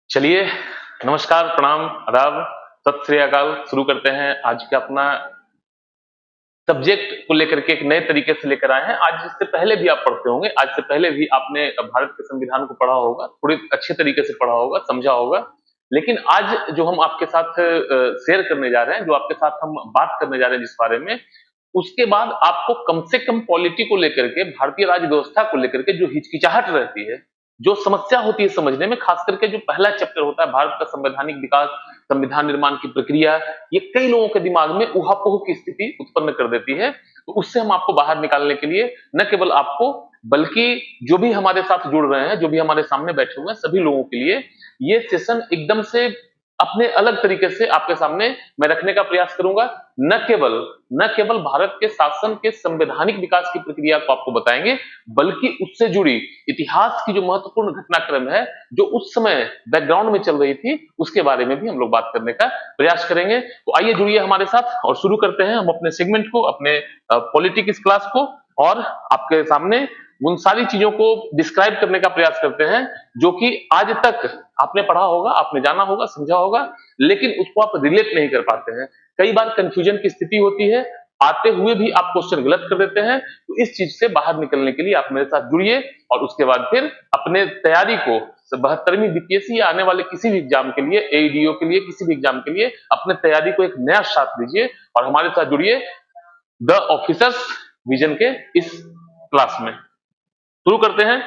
चलिए, नमस्कार, प्रणाम, आदाब, सत श्री अकाल। शुरू करते हैं आज का अपना सब्जेक्ट को लेकर के एक नए तरीके से लेकर आए हैं। आज इससे पहले भी आप पढ़ते होंगे, आज से पहले भी आपने भारत के संविधान को पढ़ा होगा, थोड़े अच्छे तरीके से पढ़ा होगा, समझा होगा। लेकिन आज जो हम आपके साथ शेयर करने जा रहे हैं, जो आपके साथ हम बात करने जा रहे हैं जिस बारे में, उसके बाद आपको कम से कम पॉलिटी को लेकर के, भारतीय राज्य व्यवस्था को लेकर के जो हिचकिचाहट रहती है, जो समस्या होती है समझने में, खास करके जो पहला चैप्टर होता है भारत का संवैधानिक विकास, संविधान निर्माण की प्रक्रिया, ये कई लोगों के दिमाग में ऊहापोह की स्थिति उत्पन्न कर देती है। तो उससे हम आपको बाहर निकालने के लिए, न केवल आपको बल्कि जो भी हमारे साथ जुड़ रहे हैं, जो भी हमारे सामने बैठे हुए हैं, सभी लोगों के लिए ये सेशन एकदम से अपने अलग तरीके से आपके सामने मैं रखने का प्रयास करूंगा। न केवल भारत के शासन के संवैधानिक विकास की प्रक्रिया को आपको बताएंगे, बल्कि उससे जुड़ी इतिहास की जो महत्वपूर्ण घटनाक्रम है, जो उस समय बैकग्राउंड में चल रही थी, उसके बारे में भी हम लोग बात करने का प्रयास करेंगे। तो आइए जुड़िए हमारे साथ और शुरू करते हैं हम अपने सेगमेंट को, अपने पॉलिटिक्स क्लास को, और आपके सामने उन सारी चीजों को डिस्क्राइब करने का प्रयास करते हैं जो कि आज तक आपने पढ़ा होगा, आपने जाना होगा, समझा होगा, लेकिन उसको आप रिलेट नहीं कर पाते हैं। कई बार कंफ्यूजन की स्थिति होती है, आते हुए भी आप क्वेश्चन गलत कर देते हैं। तो इस चीज से बाहर निकलने के लिए आप मेरे साथ जुड़िए और उसके बाद फिर अपने तैयारी को 72वीं बीपीएससी या आने वाले किसी भी एग्जाम के लिए, एईडीओ के लिए, किसी भी एग्जाम के लिए अपने तैयारी को एक नया शाख दीजिए और हमारे साथ जुड़िए द ऑफिसर्स विजन के इस क्लास में। शुरू करते हैं।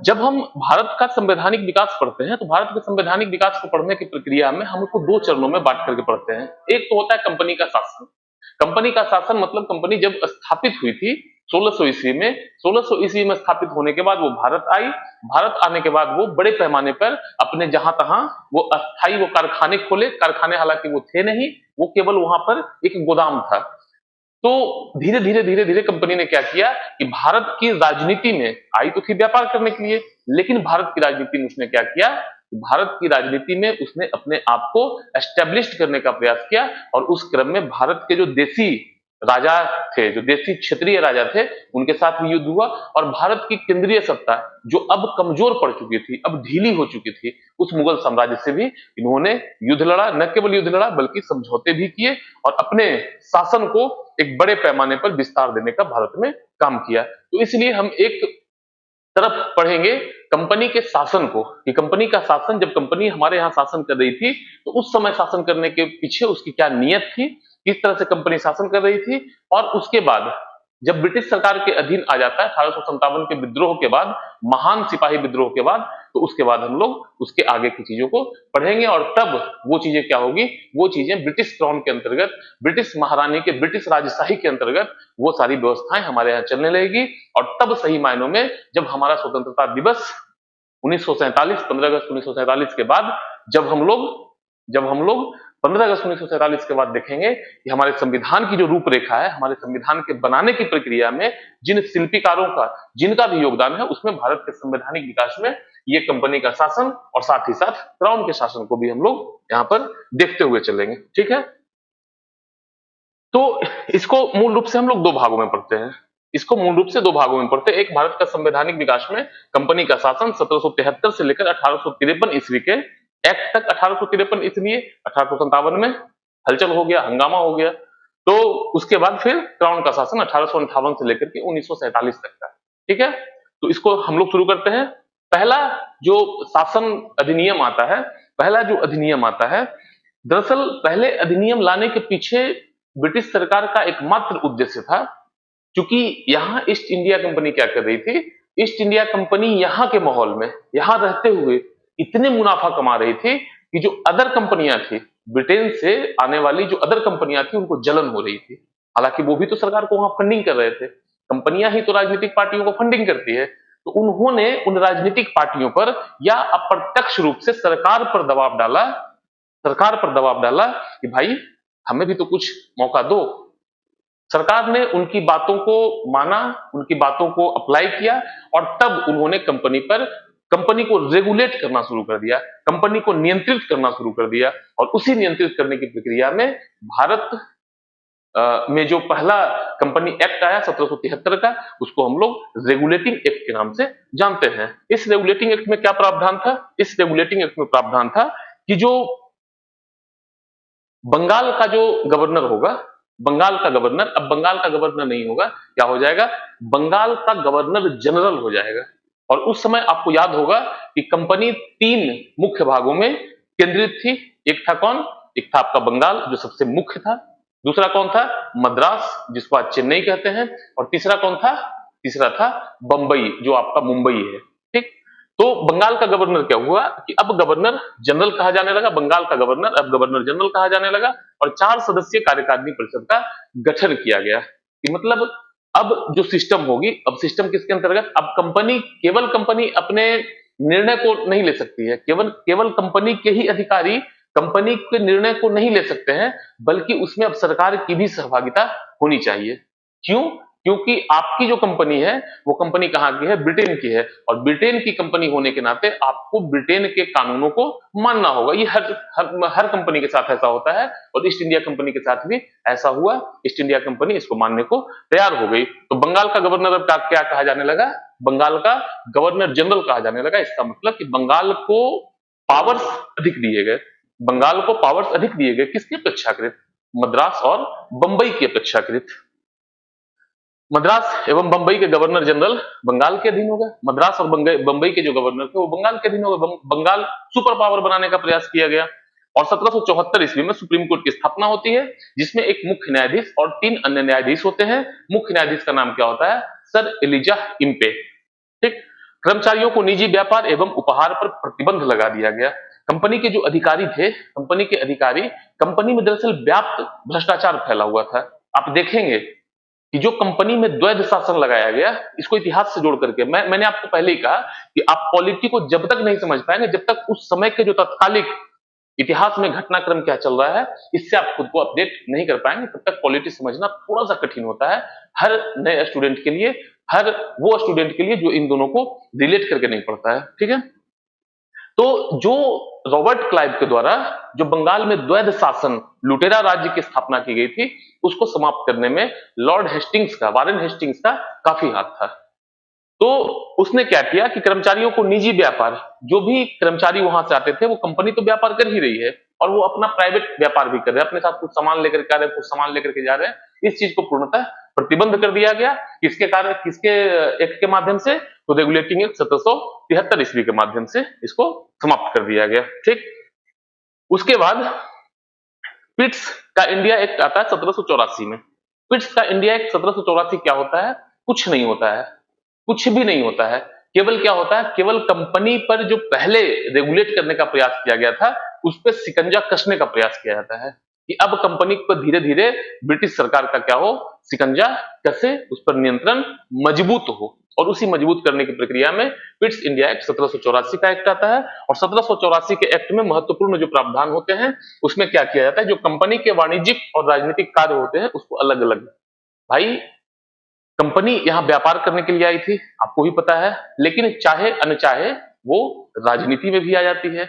जब हम भारत का संवैधानिक विकास पढ़ते हैं, तो भारत के संवैधानिक विकास को पढ़ने की प्रक्रिया में हम उसको दो चरणों में बांट करके पढ़ते हैं। एक तो होता है कंपनी का शासन। कंपनी का शासन मतलब कंपनी जब स्थापित हुई थी 1600 ईस्वी में, 1600 ईस्वी में स्थापित होने के बाद वो भारत आई। भारत आने के बाद वो बड़े पैमाने पर अपने जहां तहां वो अस्थायी वो कारखाने खोले। कारखाने हालांकि वो थे नहीं, वो केवल वहां पर एक गोदाम था। तो धीरे धीरे कंपनी ने क्या किया कि भारत की राजनीति में आई तो थी व्यापार करने के लिए, लेकिन भारत की राजनीति में उसने क्या किया, भारत की राजनीति में उसने अपने आप को एस्टेब्लिश करने का प्रयास किया। और उस क्रम में भारत के जो देसी राजा थे, जो देसी क्षत्रिय राजा थे, उनके साथ भी युद्ध हुआ। और भारत की केंद्रीय सत्ता जो अब कमजोर पड़ चुकी थी, अब ढीली हो चुकी थी, उस मुगल साम्राज्य से भी इन्होंने युद्ध लड़ा। न केवल युद्ध लड़ा बल्कि समझौते भी किए और अपने शासन को एक बड़े पैमाने पर विस्तार देने का भारत में काम किया। तो इसलिए हम एक तरफ पढ़ेंगे कंपनी के शासन को, कि कंपनी का शासन, जब कंपनी हमारे यहाँ शासन कर रही थी तो उस समय शासन करने के पीछे उसकी क्या नीयत थी, किस तरह से कंपनी शासन कर रही थी। और उसके बाद जब ब्रिटिश सरकार के अधीन आ जाता है 1857 के विद्रोह के बाद, महान सिपाही विद्रोह के बाद, तो उसके बाद हम लोग उसके आगे की चीजों को पढ़ेंगे। और तब वो चीजें क्या होगी, वो चीजें ब्रिटिश क्राउन के अंतर्गत, ब्रिटिश महारानी के, ब्रिटिश राजशाही के अंतर्गत वो सारी व्यवस्थाएं हमारे यहाँ चलने लगेगी। और तब सही मायनों में जब हमारा स्वतंत्रता दिवस 1947, 15 अगस्त 1947 के बाद, जब हम लोग 15 अगस्त 1947 के बाद देखेंगे कि हमारे संविधान की जो रूपरेखा है, हमारे संविधान के बनाने की प्रक्रिया में जिन शिल्पीकारों का, जिनका भी योगदान है, उसमें भारत के संवैधानिक विकास में ये कंपनी का शासन और साथ ही साथ क्राउन के शासन को भी हम लोग यहाँ पर देखते हुए चलेंगे। ठीक है, तो इसको मूल रूप से हम लोग दो भागों में पढ़ते हैं। इसको मूल रूप से दो भागों में पढ़ते हैं। एक, भारत का संवैधानिक विकास में कंपनी का शासन 1773 से लेकर 1853 ईस्वी के एक्ट तक। 1853 इसलिए 1857 में हलचल हो गया, हंगामा हो गया। तो उसके बाद फिर क्राउन का शासन 1858 से लेकर के 1947 तक का। ठीक है, तो इसको हम लोग शुरू करते हैं। पहला जो शासन अधिनियम आता है, पहला जो अधिनियम आता है, दरअसल पहले अधिनियम लाने के पीछे ब्रिटिश सरकार का एकमात्र उद्देश्य था, क्योंकि यहां ईस्ट इंडिया कंपनी क्या कर रही थी, ईस्ट इंडिया कंपनी यहां के माहौल में, यहां रहते हुए इतने मुनाफा कमा रही थी कि जो अदर कंपनियां थी, ब्रिटेन से आने वाली जो अदर कंपनियां थी, उनको जलन हो रही थी। हालांकि वो भी तो सरकार को वहां फंडिंग कर रहे थे, कंपनियां ही तो राजनीतिक पार्टियों को फंडिंग करती है। तो उन्होंने उन राजनीतिक पार्टियों पर या अप्रत्यक्ष रूप से सरकार पर दबाव डाला कि भाई हमें भी तो कुछ मौका दो। सरकार ने उनकी बातों को माना, उनकी बातों को अप्लाई किया और तब उन्होंने कंपनी को रेगुलेट करना शुरू कर दिया, कंपनी को नियंत्रित करना शुरू कर दिया। और उसी नियंत्रित करने की प्रक्रिया में भारत में जो पहला कंपनी एक्ट आया 1773 का, उसको हम लोग रेगुलेटिंग एक्ट के नाम से जानते हैं। इस रेगुलेटिंग एक्ट में क्या प्रावधान था? इस रेगुलेटिंग एक्ट में प्रावधान था कि जो बंगाल का जो गवर्नर होगा, बंगाल का गवर्नर, अब बंगाल का गवर्नर नहीं होगा, क्या हो जाएगा? बंगाल का गवर्नर जनरल हो जाएगा। और उस समय आपको याद होगा कि कंपनी 3 मुख्य भागों में केंद्रित थी। एक था कौन? एक था आपका बंगाल, जो सबसे मुख्य था। दूसरा कौन था? मद्रास, जिसको आज चेन्नई कहते हैं। और तीसरा कौन था? तीसरा था बंबई, जो आपका मुंबई है। ठीक। तो बंगाल का गवर्नर क्या हुआ कि अब गवर्नर जनरल कहा जाने लगा, बंगाल का गवर्नर अब गवर्नर जनरल कहा जाने लगा। और 4 सदस्यीय कार्यकारिणी परिषद का गठन किया गया कि मतलब अब जो सिस्टम होगी, अब सिस्टम किसके अंतर्गत? अब कंपनी, केवल कंपनी अपने निर्णय को नहीं ले सकती है, केवल केवल कंपनी के ही अधिकारी कंपनी के निर्णय को नहीं ले सकते हैं, बल्कि उसमें अब सरकार की भी सहभागिता होनी चाहिए। क्यों? क्योंकि आपकी जो कंपनी है, वो कंपनी कहां की है? ब्रिटेन की है। और ब्रिटेन की कंपनी होने के नाते आपको ब्रिटेन के कानूनों को मानना होगा। ये हर कंपनी के साथ ऐसा होता है, और ईस्ट इंडिया कंपनी के साथ भी ऐसा हुआ। ईस्ट इंडिया कंपनी इसको मानने को तैयार हो गई। तो बंगाल का गवर्नर अब क्या कहा जाने लगा? बंगाल का गवर्नर जनरल कहा जाने लगा। इसका मतलब कि बंगाल को पावर्स अधिक दिए गए। बंगाल को पावर्स अधिक दिए गए, किसकी अपेक्षाकृत? मद्रास और बंबई की अपेक्षाकृत। मद्रास एवं बंबई के गवर्नर जनरल बंगाल के अधीन हो गए। मद्रास और बंबई के जो गवर्नर थे वो बंगाल के अधीन हो गए। बंगाल सुपर पावर बनाने का प्रयास किया गया। और 1774 ईस्वी में सुप्रीम कोर्ट की स्थापना होती है, जिसमें एक मुख्य न्यायाधीश और 3 अन्य न्यायाधीश होते हैं। मुख्य न्यायाधीश का नाम क्या होता है? Sir Elijah Impey. ठीक। कर्मचारियों को निजी व्यापार एवं उपहार पर प्रतिबंध लगा दिया गया। कंपनी के जो अधिकारी थे, कंपनी के अधिकारी, कंपनी में दरअसल व्याप्त भ्रष्टाचार फैला हुआ था। आप देखेंगे कि जो कंपनी में द्वैध शासन लगाया गया, इसको इतिहास से जोड़ करके मैंने आपको पहले ही कहा कि आप पॉलिटी को जब तक नहीं समझ पाएंगे, जब तक उस समय के जो तत्कालिक इतिहास में घटनाक्रम क्या चल रहा है, इससे आप खुद को अपडेट नहीं कर पाएंगे, तब तक पॉलिटी समझना थोड़ा सा कठिन होता है हर नए स्टूडेंट के लिए, हर वो स्टूडेंट के लिए जो इन दोनों को रिलेट करके नहीं पढ़ता है। ठीक है। तो जो रॉबर्ट क्लाइव के द्वारा जो बंगाल में द्वैध शासन, लुटेरा राज्य की स्थापना की गई थी, उसको समाप्त करने में लॉर्ड हेस्टिंग्स का, वारेन हेस्टिंग्स का काफी हाथ था। तो उसने क्या किया कि कर्मचारियों को निजी व्यापार, जो भी कर्मचारी वहां से आते थे, वो कंपनी तो व्यापार कर ही रही है और वो अपना प्राइवेट व्यापार भी कर रहे हैं, अपने साथ कुछ सामान लेकर के आ रहे हैं, कुछ सामान लेकर के जा रहे हैं। इस चीज को पूर्णतः प्रतिबंध कर दिया गया। किसके कारण? किसके एक्ट के माध्यम से? तो रेगुलेटिंग एक्ट 1773 ईस्वी के माध्यम से इसको समाप्त कर दिया गया। ठीक। उसके बाद पिट्स का इंडिया एक्ट आता है 1784 में। पिट्स का इंडिया एक्ट 1784 क्या होता है? कुछ नहीं होता है, कुछ भी नहीं होता है। केवल क्या होता है? केवल कंपनी पर जो पहले रेगुलेट करने का प्रयास किया गया था, उस पर शिकंजा कसने का प्रयास किया जाता है कि अब कंपनी पर धीरे धीरे ब्रिटिश सरकार का क्या हो? शिकंजा कसे, उस पर नियंत्रण मजबूत हो। और उसी मजबूत करने की प्रक्रिया में पिट्स इंडिया एक्ट 1784 का एक्ट आता है। और 1784 के एक्ट में महत्वपूर्ण जो प्रावधान होते हैं, उसमें क्या किया जाता है? जो कंपनी के वाणिज्यिक और राजनीतिक कार्य होते हैं, उसको अलग अलग, भाई कंपनी यहां व्यापार करने के लिए आई थी, आपको भी पता है, लेकिन चाहे अनचाहे वो राजनीति में भी आ जाती है।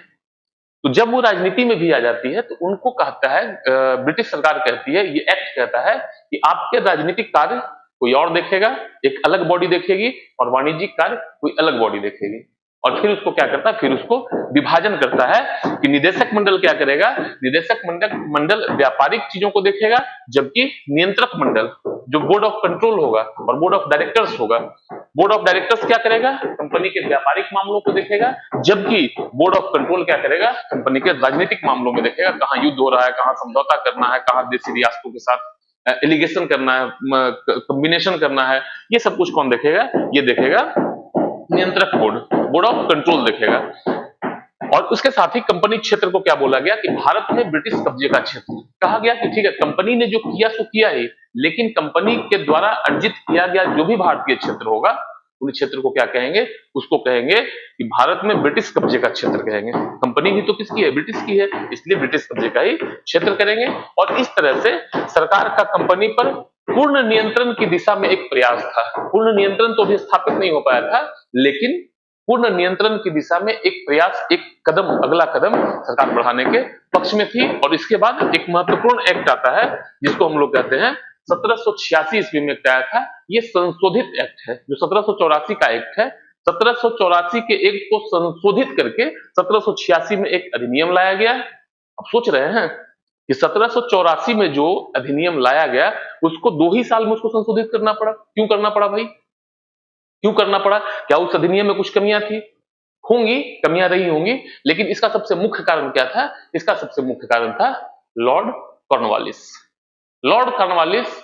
तो जब वो राजनीति में भी आ जाती है, तो उनको कहता है, ब्रिटिश सरकार कहती है, ये एक्ट कहता है कि आपके राजनीतिक कार्य कोई और देखेगा, एक अलग बॉडी देखेगी, और वाणिज्यिक कार्य कोई अलग बॉडी देखेगी। और फिर उसको क्या करता है? फिर उसको विभाजन करता है कि निदेशक मंडल क्या करेगा? निदेशक मंडल व्यापारिक चीजों को देखेगा, जबकि नियंत्रक मंडल जो बोर्ड ऑफ कंट्रोल होगा और बोर्ड ऑफ डायरेक्टर्स होगा, बोर्ड ऑफ डायरेक्टर्स क्या करेगा? कंपनी के व्यापारिक मामलों को देखेगा, जबकि बोर्ड ऑफ कंट्रोल क्या करेगा? कंपनी के राजनीतिक मामलों में देखेगा, कहां युद्ध हो रहा है, कहां समझौता करना है, कहां देशी रियासतों के साथ एलिगेशन करना है, कॉम्बिनेशन करना है, ये सब कुछ कौन देखेगा? ये देखेगा नियंत्रक बोर्ड, बोर्ड ऑफ कंट्रोल देखेगा। और उसके साथ ही कंपनी क्षेत्र को क्या बोला गया कि भारत में ब्रिटिश कब्जे का क्षेत्र। कहा गया कि ठीक है, कंपनी ने जो किया सो किया ही, लेकिन कंपनी के द्वारा अर्जित किया गया जो भी भारतीय क्षेत्र होगा, उन क्षेत्र को क्या कहेंगे? उसको कहेंगे कि भारत में ब्रिटिश कब्जे का क्षेत्र कहेंगे। कंपनी भी तो किसकी है? ब्रिटिश की है, इसलिए ब्रिटिश कब्जे का ही क्षेत्र करेंगे। और इस तरह से सरकार का कंपनी पर पूर्ण नियंत्रण की दिशा में एक प्रयास था। पूर्ण नियंत्रण तो भी स्थापित नहीं हो पाया था, लेकिन पूर्ण नियंत्रण की दिशा में एक प्रयास, एक कदम, अगला कदम सरकार बढ़ाने के पक्ष में थी। और इसके बाद एक महत्वपूर्ण एक्ट आता है जिसको हम लोग कहते हैं 1786 ईस्वी में आया था। ये संशोधित एक्ट है, जो 1784 का एक्ट है। 1784 के एक्ट को संशोधित करके 1786 में एक अधिनियम लाया गया। अब सोच रहे हैं कि 1784 में जो अधिनियम लाया गया उसको 2 ही साल में उसको संशोधित करना पड़ा। क्यों करना पड़ा भाई? क्यों करना पड़ा? क्या उस अधिनियम में कुछ कमियां थी? होंगी, कमियां रही होंगी, लेकिन इसका सबसे मुख्य कारण क्या था? इसका सबसे मुख्य कारण था लॉर्ड कॉर्नवालिस। लॉर्ड कॉर्नवालिस,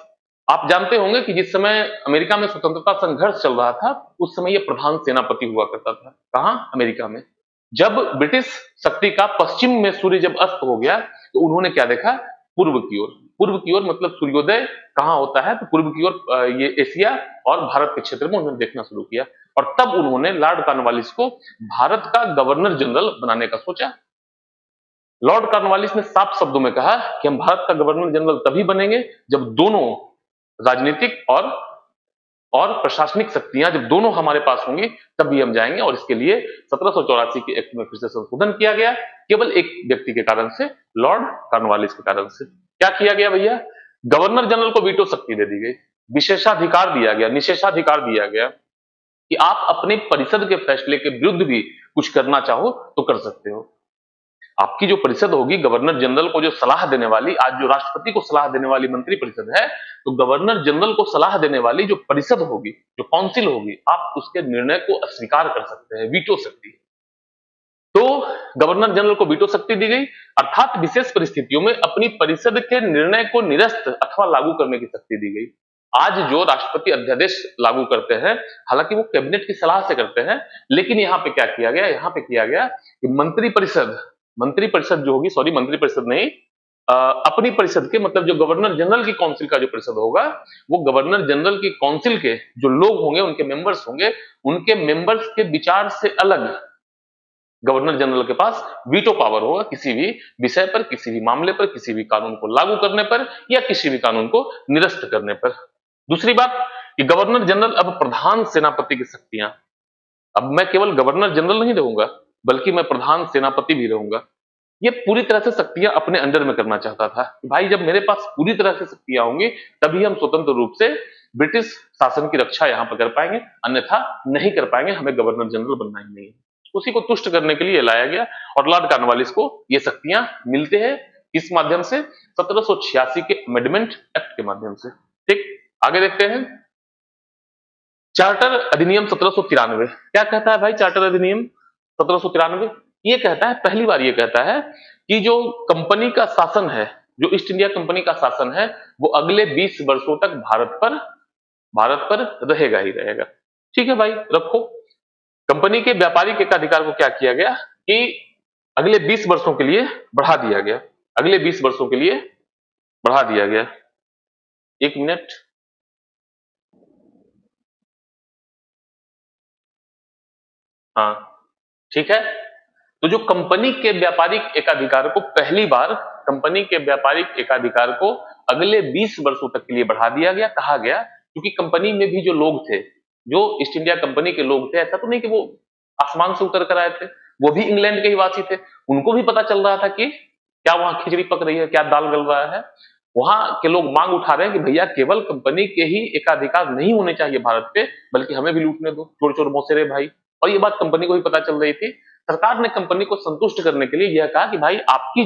आप जानते होंगे कि जिस समय अमेरिका में स्वतंत्रता संघर्ष चल रहा था उस समय यह प्रधान सेनापति हुआ करता था। कहां? अमेरिका में। जब ब्रिटिश शक्ति का पश्चिम में सूर्य जब अस्त हो गया तो उन्होंने क्या देखा? पूर्व की ओर। पूर्व की ओर मतलब सूर्योदय कहां होता है? तो पूर्व की ओर, ये एशिया और भारत के क्षेत्र में उन्होंने देखना शुरू किया। और तब उन्होंने लॉर्ड कॉर्नवालिस को भारत का गवर्नर जनरल बनाने का सोचा। लॉर्ड कॉर्नवालिस ने साफ शब्दों में कहा कि हम भारत का गवर्नर जनरल तभी बनेंगे जब दोनों राजनीतिक और प्रशासनिक शक्तियां जब दोनों हमारे पास होंगी तभी हम जाएंगे। और इसके लिए 1784 के एक्ट में फिर से संशोधन किया गया, केवल एक व्यक्ति के कारण से, लॉर्ड कॉर्नवालिस के कारण से। क्या किया गया भैया? गवर्नर जनरल को वीटो शक्ति दे दी गई, विशेषाधिकार दिया गया, निषेधाधिकार दिया गया कि आप अपने परिषद के फैसले के विरुद्ध भी कुछ करना चाहो तो कर सकते हो। आपकी जो परिषद होगी, गवर्नर जनरल को जो सलाह देने वाली, आज जो राष्ट्रपति को सलाह देने वाली मंत्री परिषद है, तो गवर्नर जनरल को सलाह देने वाली जो परिषद होगी, जो काउंसिल होगी, आप उसके निर्णय को अस्वीकार कर सकते हैं, वीटो शक्ति। तो गवर्नर जनरल को वीटो शक्ति दी गई, अर्थात विशेष परिस्थितियों में अपनी परिषद के निर्णय को निरस्त अथवा लागू करने की शक्ति दी गई। आज जो राष्ट्रपति अध्यादेश लागू करते हैं, हालांकि वो कैबिनेट की सलाह से करते हैं, लेकिन यहाँ पे क्या किया गया? यहाँ पे किया गया कि मंत्री परिषद जो होगी, सॉरी मंत्री परिषद नहीं, अपनी परिषद के मतलब जो गवर्नर जनरल की काउंसिल का जो परिषद होगा, वो गवर्नर जनरल की काउंसिल के जो लोग होंगे, उनके मेंबर्स होंगे, उनके मेंबर्स के विचार से अलग गवर्नर जनरल के पास वीटो पावर होगा किसी भी विषय पर, किसी भी मामले पर, किसी भी कानून को लागू करने पर या किसी भी कानून को निरस्त करने पर। दूसरी बात कि गवर्नर जनरल अब प्रधान सेनापति की शक्तियां, अब मैं केवल गवर्नर जनरल नहीं रहूंगा बल्कि मैं प्रधान सेनापति भी रहूंगा। ये पूरी तरह से शक्तियां अपने अंडर में करना चाहता था। भाई जब मेरे पास पूरी तरह से शक्तियां होंगी तभी हम स्वतंत्र रूप से ब्रिटिश शासन की रक्षा यहां पर कर पाएंगे, अन्यथा नहीं कर पाएंगे, हमें गवर्नर जनरल बनना ही नहीं है। उसी को तुष्ट करने के लिए लाया गया और लॉर्ड कॉर्नवालिस को ये शक्तियां मिलते हैं इस माध्यम से, 1786 के अमेंडमेंट एक्ट के माध्यम से। ठीक, आगे देखते हैं। चार्टर अधिनियम 1793 क्या कहता है भाई? चार्टर अधिनियम 1793 ये कहता है, पहली बार ये कहता है कि जो कंपनी का शासन है, जो ईस्ट इंडिया कंपनी का शासन है, वो अगले 20 वर्षों तक भारत पर रहेगा ही रहेगा। ठीक है भाई, रखो। कंपनी के व्यापारिक एकाधिकार को क्या किया गया कि अगले 20 वर्षों के लिए बढ़ा दिया गया, अगले 20 वर्षों के लिए बढ़ा दिया गया। एक मिनट, हाँ ठीक है। तो जो कंपनी के व्यापारिक एकाधिकार को पहली बार, कंपनी के व्यापारिक एकाधिकार को अगले 20 वर्षों तक के लिए बढ़ा दिया गया। कहा गया क्योंकि कंपनी में भी जो लोग थे, जो ईस्ट इंडिया कंपनी के लोग थे, ऐसा तो नहीं कि वो आसमान से उतर कर आए थे, वो भी इंग्लैंड के ही वासी थे। उनको भी पता चल रहा था कि क्या वहां खिचड़ी पक रही है, क्या दाल गल रहा है। वहां के लोग मांग उठा रहे हैं कि भैया केवल कंपनी के ही एकाधिकार नहीं होने चाहिए भारत पे, बल्कि हमें भी लूटने दो, चोर चोर मौसेरे भाई। और ये बात कंपनी को भी पता चल रही थी। सरकार ने कंपनी को संतुष्ट करने के लिए यह कहा कि भाई आपकी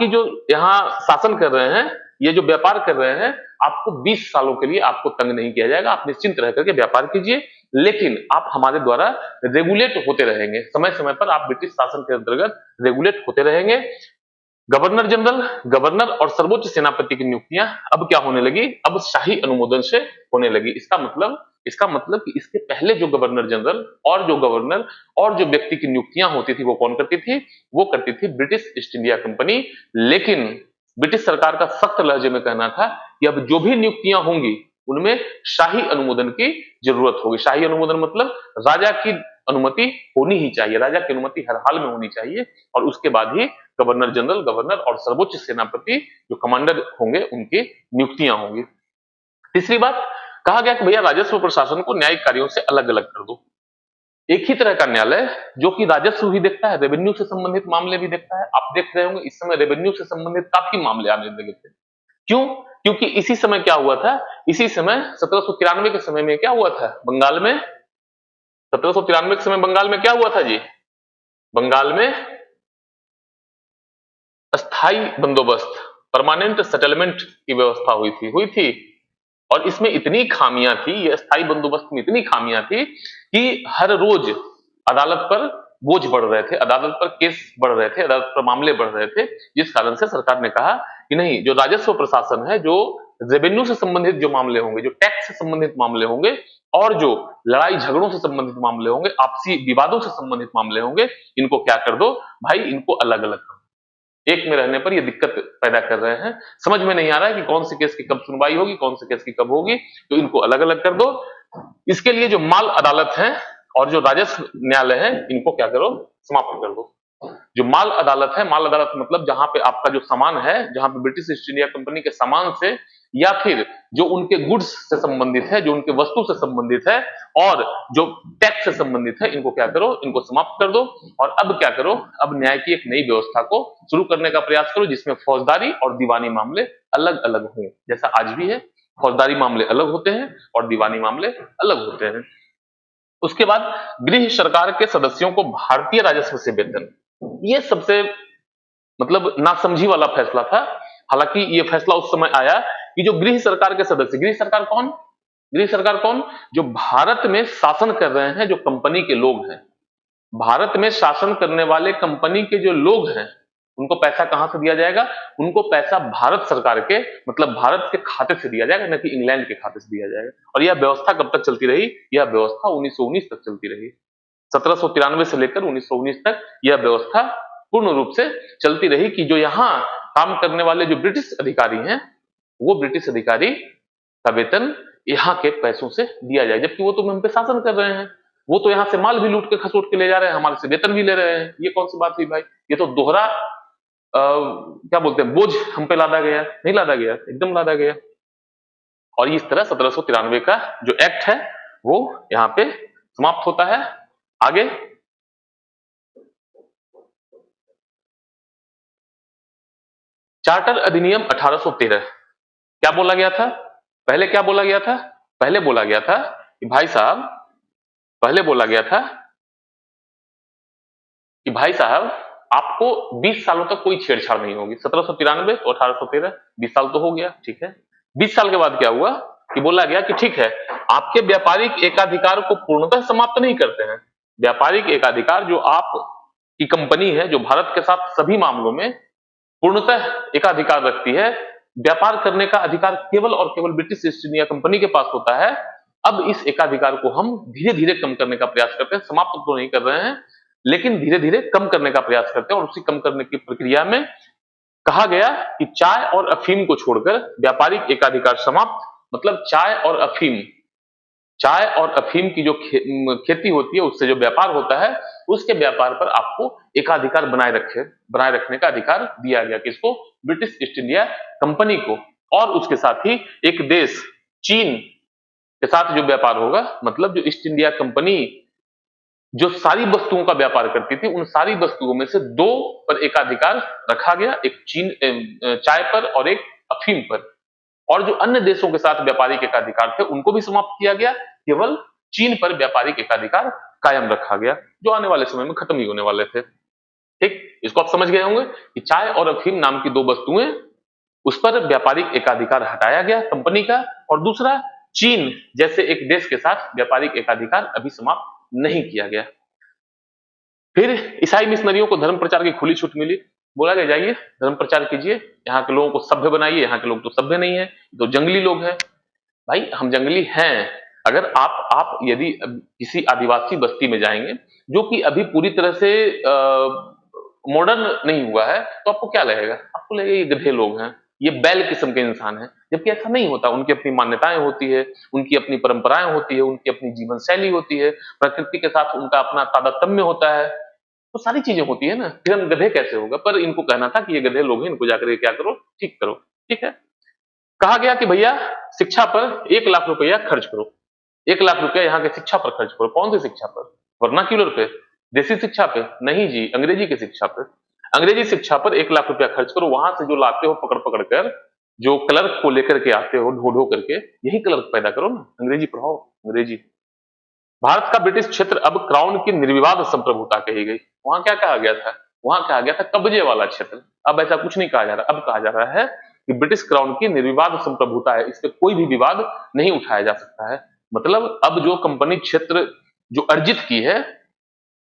जो यहाँ शासन कर रहे हैं, ये जो व्यापार कर रहे हैं, आपको 20 सालों के लिए आपको तंग नहीं किया जाएगा, आप निश्चिंत रह करके व्यापार कीजिए, लेकिन आप हमारे द्वारा रेगुलेट होते रहेंगे, समय समय पर आप ब्रिटिश शासन के अंतर्गत रेगुलेट होते रहेंगे। गवर्नर जनरल, गवर्नर और सर्वोच्च सेनापति की नियुक्तियां अब क्या होने लगी? अब शाही अनुमोदन से होने लगी। इसका मतलब कि इसके पहले जो गवर्नर जनरल और जो गवर्नर और जो व्यक्ति की नियुक्तियां होती थी वो कौन करती थी? वो करती थी ब्रिटिश ईस्ट इंडिया कंपनी। लेकिन ब्रिटिश सरकार का सख्त लहजे में कहना था कि अब जो भी नियुक्तियां होंगी उनमें शाही अनुमोदन की जरूरत होगी। शाही अनुमोदन मतलब राजा की अनुमति होनी ही चाहिए, राजा की अनुमति हर हाल में होनी चाहिए, और उसके बाद ही गवर्नर जनरल, गवर्नर और सर्वोच्च सेनापति जो कमांडर होंगे उनकी नियुक्तियां होंगी। तीसरी बात, कहा गया कि भैया राजस्व प्रशासन को न्यायिक कार्यों से अलग अलग कर दो। एक ही तरह का न्यायालय जो कि राजस्व भी देखता है, रेवेन्यू से संबंधित मामले भी देखता है। आप देख रहे होंगे इस समय रेवेन्यू से संबंधित काफी मामले आने लगे थे। क्यों? क्योंकि इसी समय क्या हुआ था, इसी समय 1793 के समय में क्या हुआ था बंगाल में, 1793 के समय बंगाल में क्या हुआ था जी, बंगाल में अस्थाई बंदोबस्त, परमानेंट सेटलमेंट की व्यवस्था हुई थी। और इसमें इतनी खामियां थी, ये अस्थाई बंदोबस्त में इतनी खामियां थी कि हर रोज अदालत पर बोझ बढ़ रहे थे, अदालत पर केस बढ़ रहे थे, अदालत पर मामले बढ़ रहे थे, जिस कारण से सरकार ने कहा कि नहीं, जो राजस्व प्रशासन है, जो रेवेन्यू से संबंधित जो मामले होंगे, जो टैक्स से संबंधित मामले होंगे और जो लड़ाई झगड़ों से संबंधित मामले होंगे, आपसी विवादों से संबंधित मामले होंगे, इनको क्या कर दो भाई, इनको अलग अलग कर दो। एक में रहने पर ये दिक्कत पैदा कर रहे हैं। समझ में नहीं आ रहा है कि कौन से केस की कब सुनवाई होगी, कौन से केस की कब होगी, तो इनको अलग अलग कर दो। इसके लिए जो माल अदालत है और जो राजस्व न्यायालय है, इनको क्या करो, समाप्त कर दो। जो माल अदालत है, माल अदालत मतलब जहां पे आपका जो सामान है, जहां पे ब्रिटिश ईस्ट इंडिया कंपनी के सामान से या फिर जो उनके गुड्स से संबंधित है, जो उनके वस्तु से संबंधित है और जो टैक्स से संबंधित है, इनको क्या करो, इनको समाप्त कर दो। और अब क्या करो, अब न्याय की एक नई व्यवस्था को शुरू करने का प्रयास करो, जिसमें फौजदारी और दीवानी मामले अलग अलग हों, जैसा आज भी है। फौजदारी मामले अलग होते हैं और दीवानी मामले अलग होते हैं। उसके बाद गृह सरकार के सदस्यों को भारतीय राजस्व से वेतन, ये सबसे मतलब नासमझी वाला फैसला था। हालांकि ये फैसला उस समय आया कि जो गृह सरकार के सदस्य, गृह सरकार कौन, गृह सरकार कौन, जो भारत में शासन कर रहे हैं, जो कंपनी के लोग हैं, भारत में शासन करने वाले कंपनी के जो लोग हैं, उनको पैसा कहां से दिया जाएगा, उनको पैसा भारत सरकार के मतलब भारत के खाते से दिया जाएगा, न कि इंग्लैंड के खाते से दिया जाएगा। और यह व्यवस्था कब तक चलती रही, यह व्यवस्था 1919 तक चलती रही। 1793 से लेकर 1919 तक यह व्यवस्था पूर्ण रूप से चलती रही कि जो यहां काम करने वाले जो ब्रिटिश अधिकारी हैं, वो ब्रिटिश अधिकारी का वेतन यहाँ के पैसों से दिया जाए, जबकि वो तो हम पे शासन कर रहे हैं, वो तो यहाँ से माल भी लूट के खसोट के ले जा रहे हैं, हमारे से वेतन भी ले रहे हैं। ये कौन सी बात हुई भाई, ये तो दोहरा क्या बोलते हैं, बोझ हम पे लादा गया, नहीं लादा गया, एकदम लादा गया। और इस तरह 1793 का जो एक्ट है वो यहाँ पे समाप्त होता है। आगे चार्टर अधिनियम 1813, क्या बोला गया था, पहले क्या बोला गया था, पहले बोला गया था कि भाई साहब, पहले बोला गया था कि भाई साहब आपको 20 सालों तक कोई छेड़छाड़ नहीं होगी। 1793 और 1813, 20 साल तो हो गया, ठीक है। 20 साल के बाद क्या हुआ कि बोला गया कि ठीक है, आपके व्यापारिक एकाधिकार को पूर्णतः समाप्त नहीं करते हैं। व्यापारिक एकाधिकार जो आप की कंपनी है, जो भारत के साथ सभी मामलों में पूर्णतः एकाधिकार रखती है, व्यापार करने का अधिकार केवल और केवल ब्रिटिश ईस्ट इंडिया कंपनी के पास होता है। अब इस एकाधिकार को हम धीरे धीरे कम करने का प्रयास करते हैं, समाप्त तो नहीं कर रहे हैं, लेकिन धीरे धीरे कम करने का प्रयास करते हैं। और उसी कम करने की प्रक्रिया में कहा गया कि चाय और अफीम को छोड़कर व्यापारिक एकाधिकार समाप्त, मतलब चाय और अफीम की जो खेती होती है, उससे जो व्यापार होता है, उसके व्यापार पर आपको एकाधिकार बनाए रखने का अधिकार दिया गया, किसको, ब्रिटिश ईस्ट इंडिया कंपनी को। और उसके साथ ही एक देश चीन के साथ जो व्यापार होगा, मतलब जो ईस्ट इंडिया कंपनी जो सारी वस्तुओं का व्यापार करती थी, उन सारी वस्तुओं में से दो पर एकाधिकार रखा गया, एक चाय पर और एक अफीम पर। और जो अन्य देशों के साथ व्यापारिक एकाधिकार थे, उनको भी समाप्त किया गया, केवल चीन पर व्यापारिक एकाधिकार कायम रखा गया, जो आने वाले समय में खत्म ही होने वाले थे। ठीक, इसको आप समझ गए होंगे कि चाय और अफीम नाम की दो वस्तुएं, उस पर व्यापारिक एकाधिकार हटाया गया कंपनी का, और दूसरा चीन जैसे एक देश के साथ व्यापारिक एकाधिकार अभी समाप्त नहीं किया गया। फिर ईसाई मिशनरियों को धर्म प्रचार की खुली छूट मिली, बोला गया जाइए धर्म प्रचार कीजिए, यहाँ के लोगों को सभ्य बनाइए, यहाँ के लोग तो सभ्य नहीं है, तो जंगली लोग हैं। भाई हम जंगली हैं, अगर आप यदि किसी आदिवासी बस्ती में जाएंगे जो कि अभी पूरी तरह से मॉडर्न नहीं हुआ है, तो आपको क्या लगेगा, आपको लगेगा ये गधे लोग हैं, ये बैल किस्म के इंसान हैं, जबकि ऐसा नहीं होता। उनकी अपनी मान्यताएं होती है, उनकी अपनी परंपराएं होती है, उनकी अपनी जीवन शैली होती है, प्रकृति के साथ उनका अपना तादात्म्य होता है, तो सारी चीजें होती है ना, फिर हम गधे कैसे होगा। पर इनको कहना था कि ये गधे लोग हैं, इनको जाकर क्या करो, ठीक करो। ठीक है, कहा गया कि भैया शिक्षा पर 1 लाख रुपया खर्च करो, 1 लाख रुपया यहाँ के शिक्षा पर खर्च करो। कौन सी शिक्षा पर, वर्नाक्यूलर पे, देसी शिक्षा पे? नहीं जी, अंग्रेजी की शिक्षा पे। अंग्रेजी शिक्षा पर 1 लाख रुपया खर्च करो, वहां से जो लाते हो पकड़ पकड़ कर, जो क्लर्क को लेकर के आते हो ढो ढो करके, यही क्लर्क पैदा करो ना, अंग्रेजी पढ़ाओ, अंग्रेजी। भारत का ब्रिटिश क्षेत्र अब क्राउन की निर्विवाद संप्रभुता कही गई। वहां क्या कहा गया था? वहां कहा गया था कब्जे वाला क्षेत्र। अब ऐसा कुछ नहीं कहा जा रहा, अब कहा जा रहा है कि ब्रिटिश क्राउन की निर्विवाद संप्रभुता है, इस पे कोई भी विवाद नहीं उठाया जा सकता है। मतलब अब जो कंपनी क्षेत्र जो अर्जित की है,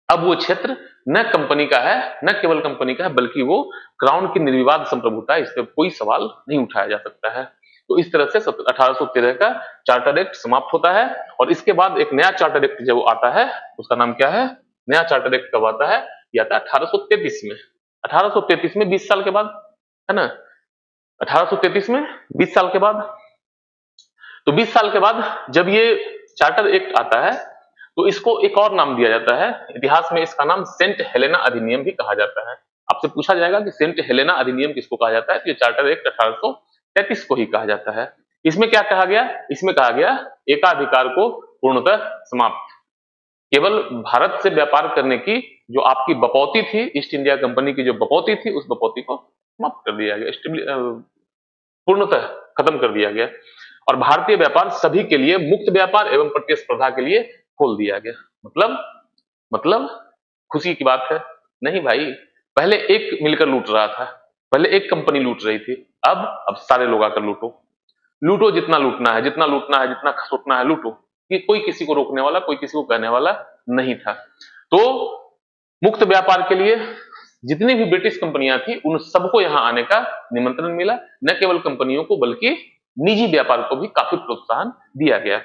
अब वो क्षेत्र न कंपनी का है, न केवल कंपनी का है, बल्कि वो क्राउन की निर्विवाद संप्रभुता है, इस पर कोई सवाल नहीं उठाया जा सकता है। तो इस तरह से 1813 का चार्टर एक्ट समाप्त होता है और इसके बाद एक नया चार्टर एक्ट जब आता है, उसका नाम क्या है? नया चार्टर एक्ट कब आता है? ये आता है 1833 में। 1833 में 20 साल के बाद, है ना? 1833 में 20 साल के बाद, तो 20 साल के बाद जब ये चार्टर एक्ट आता है तो इसको एक और नाम दिया जाता है, इतिहास में इसका नाम सेंट हेलेना अधिनियम भी कहा जाता है। आपसे पूछा जाएगा कि सेंट हेलेना अधिनियम किसको कहा जाता है, तो ये चार्टर एक्ट 1833 को ही कहा जाता है। इसमें क्या कहा गया? इसमें कहा गया एकाधिकार को पूर्णतः समाप्त, केवल भारत से व्यापार करने की जो आपकी बपौती थी, ईस्ट इंडिया कंपनी की जो बपौती थी, उस बपौती को समाप्त कर दिया गया, पूर्णतः खत्म कर दिया गया और भारतीय व्यापार सभी के लिए मुक्त व्यापार एवं प्रतिस्पर्धा के लिए खोल दिया गया। मतलब खुशी की बात है? नहीं भाई, पहले एक मिलकर लूट रहा था, पहले एक कंपनी लूट रही थी, अब सारे लोग आकर लूटो, लूटो जितना लूटना है, जितना लूटना है, जितना खसोटना है लूटो। कि कोई किसी को रोकने वाला, कोई किसी को कहने वाला नहीं था। तो मुक्त व्यापार के लिए जितनी भी ब्रिटिश कंपनियां थी, उन सबको यहां आने का निमंत्रण मिला। न केवल कंपनियों को बल्कि निजी व्यापार को भी काफी प्रोत्साहन दिया गया।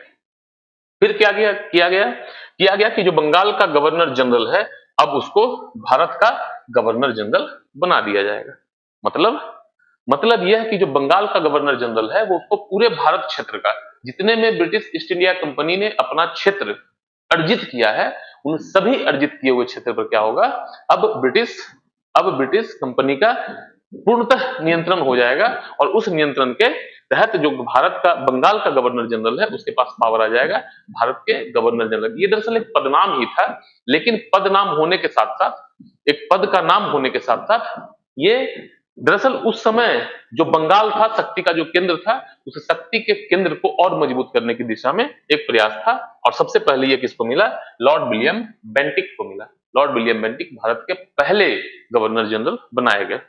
फिर क्या किया गया कि जो बंगाल का गवर्नर जनरल है, अब उसको भारत का गवर्नर जनरल बना दिया जाएगा। मतलब यह है कि जो बंगाल का गवर्नर जनरल है, वो उसको पूरे भारत क्षेत्र का, जितने में ब्रिटिश ईस्ट इंडिया कंपनी ने अपना क्षेत्र अर्जित किया है, उन सभी अर्जित किए हुए क्षेत्र पर क्या होगा? अब ब्रिटिश कंपनी का पूर्णतः नियंत्रण हो जाएगा और उस नियंत्रण के तहत जो भारत का बंगाल का गवर्नर जनरल है, उसके पास पावर आ जाएगा भारत के गवर्नर जनरल। ये दरअसल एक पदनाम ही था, लेकिन पदनाम होने के साथ साथ, एक पद का नाम होने के साथ साथ, ये दरअसल उस समय जो बंगाल था, शक्ति का जो केंद्र था, उस शक्ति के केंद्र को और मजबूत करने की दिशा में एक प्रयास था। और सबसे पहले ये किसको मिला? लॉर्ड विलियम बेंटिक को मिला। लॉर्ड विलियम बेंटिक भारत के पहले गवर्नर जनरल बनाए गए।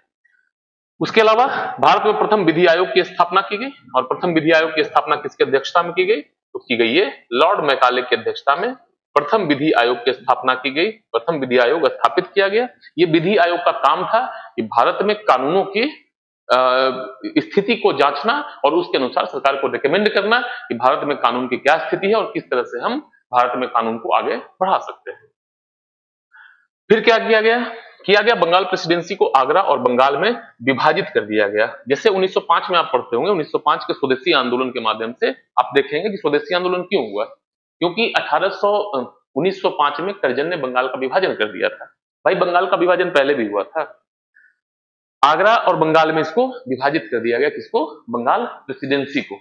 उसके अलावा भारत में प्रथम विधि आयोग की स्थापना की गई और प्रथम विधि आयोग की स्थापना किसकी अध्यक्षता में की गई? तो की गई है लॉर्ड मैकाले की अध्यक्षता में प्रथम विधि आयोग की स्थापना की गई, प्रथम विधि आयोग स्थापित किया गया। ये विधि आयोग का काम था कि भारत में कानूनों की स्थिति को जांचना और उसके अनुसार सरकार को रिकमेंड करना कि भारत में कानून की क्या स्थिति है और किस तरह से हम भारत में कानून को आगे बढ़ा सकते हैं। फिर क्या किया गया बंगाल प्रेसिडेंसी को आगरा और बंगाल में विभाजित कर दिया गया। जैसे 1905 में आप पढ़ते होंगे, 1905 के स्वदेशी आंदोलन के माध्यम से आप देखेंगे कि स्वदेशी आंदोलन क्यों हुआ, क्योंकि 1905 में करजन ने बंगाल का विभाजन कर दिया था। भाई बंगाल का विभाजन पहले भी हुआ था, आगरा और बंगाल में इसको विभाजित कर दिया गया। किसको? बंगाल प्रेसिडेंसी को।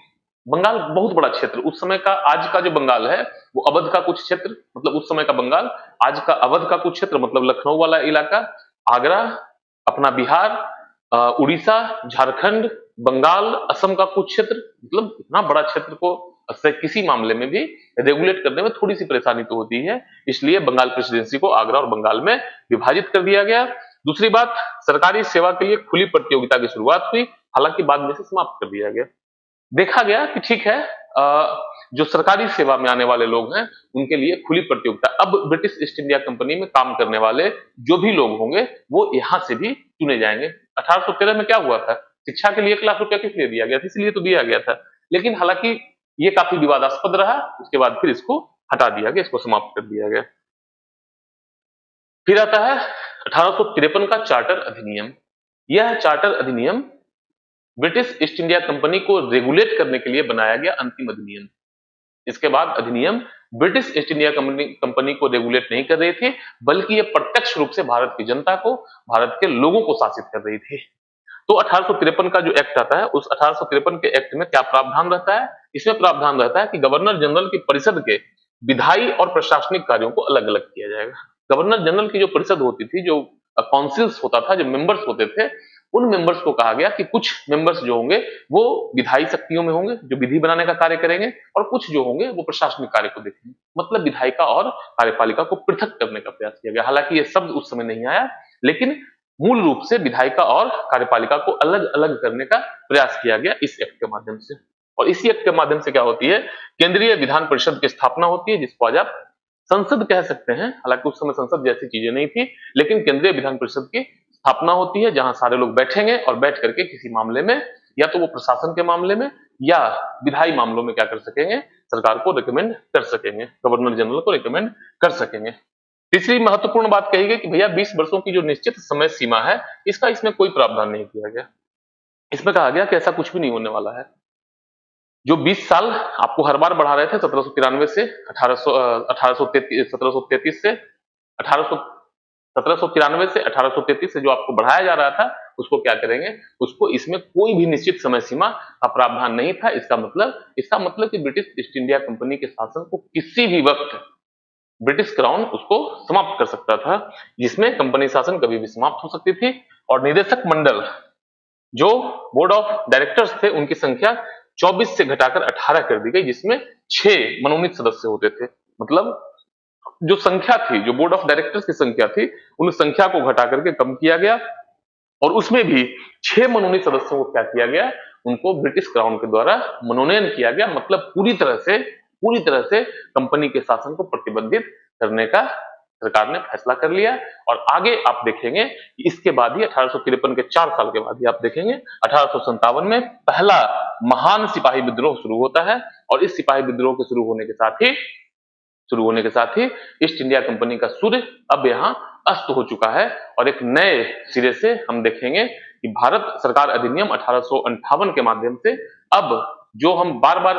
बंगाल बहुत बड़ा क्षेत्र, उस समय का, आज का जो बंगाल है वो अवध का कुछ क्षेत्र, मतलब उस समय का बंगाल, आज का अवध का कुछ क्षेत्र, मतलब लखनऊ वाला इलाका, आगरा, अपना बिहार, उड़ीसा, झारखंड, बंगाल, असम का कुछ क्षेत्र, मतलब इतना बड़ा क्षेत्र को किसी मामले में भी रेगुलेट करने में थोड़ी सी परेशानी तो होती है, इसलिए बंगाल प्रेसिडेंसी को आगरा और बंगाल में विभाजित कर दिया गया। दूसरी बात, सरकारी सेवा के लिए खुली प्रतियोगिता की शुरुआत हुई, हालांकि बाद में से समाप्त कर दिया गया। देखा गया कि ठीक है, जो सरकारी सेवा में आने वाले लोग हैं उनके लिए खुली प्रतियोगिता। अब ब्रिटिश ईस्ट इंडिया कंपनी में काम करने वाले जो भी लोग होंगे वो यहां से भी चुने जाएंगे। 1813 में क्या हुआ था? शिक्षा के लिए 1 लाख रुपया किस लिए दिया गया था? इसलिए तो दिया गया था, लेकिन हालांकि ये काफी विवादास्पद रहा, उसके बाद फिर इसको हटा दिया गया, इसको समाप्त कर दिया गया। फिर आता है 1853 का चार्टर अधिनियम। यह चार्टर अधिनियम ब्रिटिश ईस्ट इंडिया कंपनी को रेगुलेट करने के लिए बनाया गया अंतिम अधिनियम। इसके बाद अधिनियम ब्रिटिश ईस्ट इंडिया कंपनी को रेगुलेट नहीं कर रही थी, बल्कि यह प्रत्यक्ष रूप से भारत की जनता को, भारत के लोगों को शासित कर रही थी। तो 1853 का जो एक्ट आता है, उस 1853 के एक्ट में क्या प्रावधान रहता है? इसमें प्रावधान रहता है कि गवर्नर जनरल की परिषद के विधायी और प्रशासनिक कार्यों को अलग अलग किया जाएगा। गवर्नर जनरल की जो परिषद होती थी, जो काउंसिल्स होता था, जो मेंबर्स होते थे, उन मेंबर्स को कहा गया कि कुछ मेंबर्स जो होंगे वो विधायी शक्तियों में होंगे, जो विधि बनाने का कार्य करेंगे, और कुछ जो होंगे वो प्रशासनिक कार्य को देखेंगे। मतलब विधायिका और कार्यपालिका को पृथक करने का प्रयास किया गया। हालांकि ये शब्द उस समय नहीं आया, लेकिन मूल रूप से विधायिका और कार्यपालिका को अलग अलग करने का प्रयास किया गया इस एक्ट के माध्यम से। और इसी एक्ट के माध्यम से क्या होती है, केंद्रीय विधान परिषद की स्थापना होती है, जिसको आज आप संसद कह सकते हैं। हालांकि उस समय संसद जैसी चीजें नहीं थी, लेकिन केंद्रीय विधान परिषद की स्थापना होती है, जहां सारे लोग बैठेंगे और बैठ करके किसी मामले में, या तो वो प्रशासन के मामले में या विधायी मामलों में क्या कर सकेंगे, सरकार को रिकमेंड कर सकेंगे, गवर्नर जनरल को रिकमेंड कर सकेंगे। तीसरी महत्वपूर्ण बात कही गई कि भैया 20 वर्षों की जो निश्चित समय सीमा है, इसका इसमें कोई प्रावधान नहीं किया गया। इसमें कहा गया कि ऐसा कुछ भी नहीं होने वाला है। जो 20 साल आपको हर बार बढ़ा रहे थे 1793 से 1733 से 1833 से जो आपको बढ़ाया जा रहा था, उसको क्या करेंगे, उसको इसमें कोई भी निश्चित समय सीमा का प्रावधान नहीं था। इसका मतलब कि ब्रिटिश ईस्ट इंडिया कंपनी के शासन को किसी भी वक्त ब्रिटिश क्राउन उसको समाप्त कर सकता था, जिसमें कंपनी शासन कभी भी समाप्त हो सकती थी। और निदेशक मंडल, जो बोर्ड ऑफ डायरेक्टर्स थे, उनकी संख्या 24 से घटाकर 18 कर दी गई, जिसमें 6 मनोनीत सदस्य होते थे। मतलब जो संख्या थी, जो बोर्ड ऑफ डायरेक्टर्स की संख्या थी, उन संख्या को घटा करके कम किया गया, और उसमें भी 6 मनोनीत सदस्यों को क्या किया गया, उनको ब्रिटिश क्राउन के द्वारा मनोनयन किया गया। मतलब पूरी तरह से कंपनी के शासन को प्रतिबंधित करने का सरकार ने फैसला कर लिया। और आगे आप देखेंगे कि इसके बाद ही 1853 के 4 साल के बाद ही आप देखेंगे 1857 में पहला महान सिपाही विद्रोह शुरू होता है। और इस सिपाही विद्रोह के शुरू होने के साथ ही ईस्ट इंडिया कंपनी का सूर्य अब यहाँ अस्त हो चुका है, और एक नए सिरे से हम देखेंगे कि भारत सरकार अधिनियम 1858 के माध्यम से अब जो हम बार बार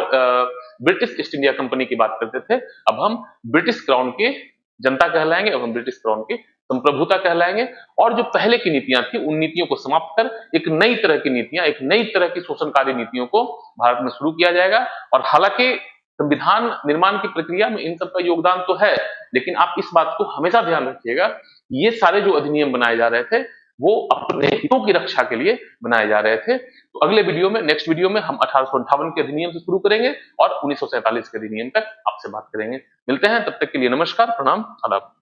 ब्रिटिश ईस्ट इंडिया कंपनी की बात करते थे, अब हम ब्रिटिश क्राउन की जनता कहलाएंगे, अब हम ब्रिटिश क्राउन की संप्रभुता कहलाएंगे। और जो पहले की नीतियां थी, उन नीतियों को समाप्त कर एक नई तरह की नीतियां, एक नई तरह की शोषणकारी नीतियों को भारत में शुरू किया जाएगा। और हालांकि संविधान निर्माण की प्रक्रिया में इन सबका योगदान तो है, लेकिन आप इस बात को हमेशा ध्यान रखिएगा, ये सारे जो अधिनियम बनाए जा रहे थे, वो अपने हितों की रक्षा के लिए बनाए जा रहे थे। तो अगले वीडियो में, नेक्स्ट वीडियो में हम 1858 के अधिनियम से शुरू करेंगे और 1947 के अधिनियम तक आपसे बात करेंगे। मिलते हैं, तब तक के लिए नमस्कार, प्रणाम, आदाब।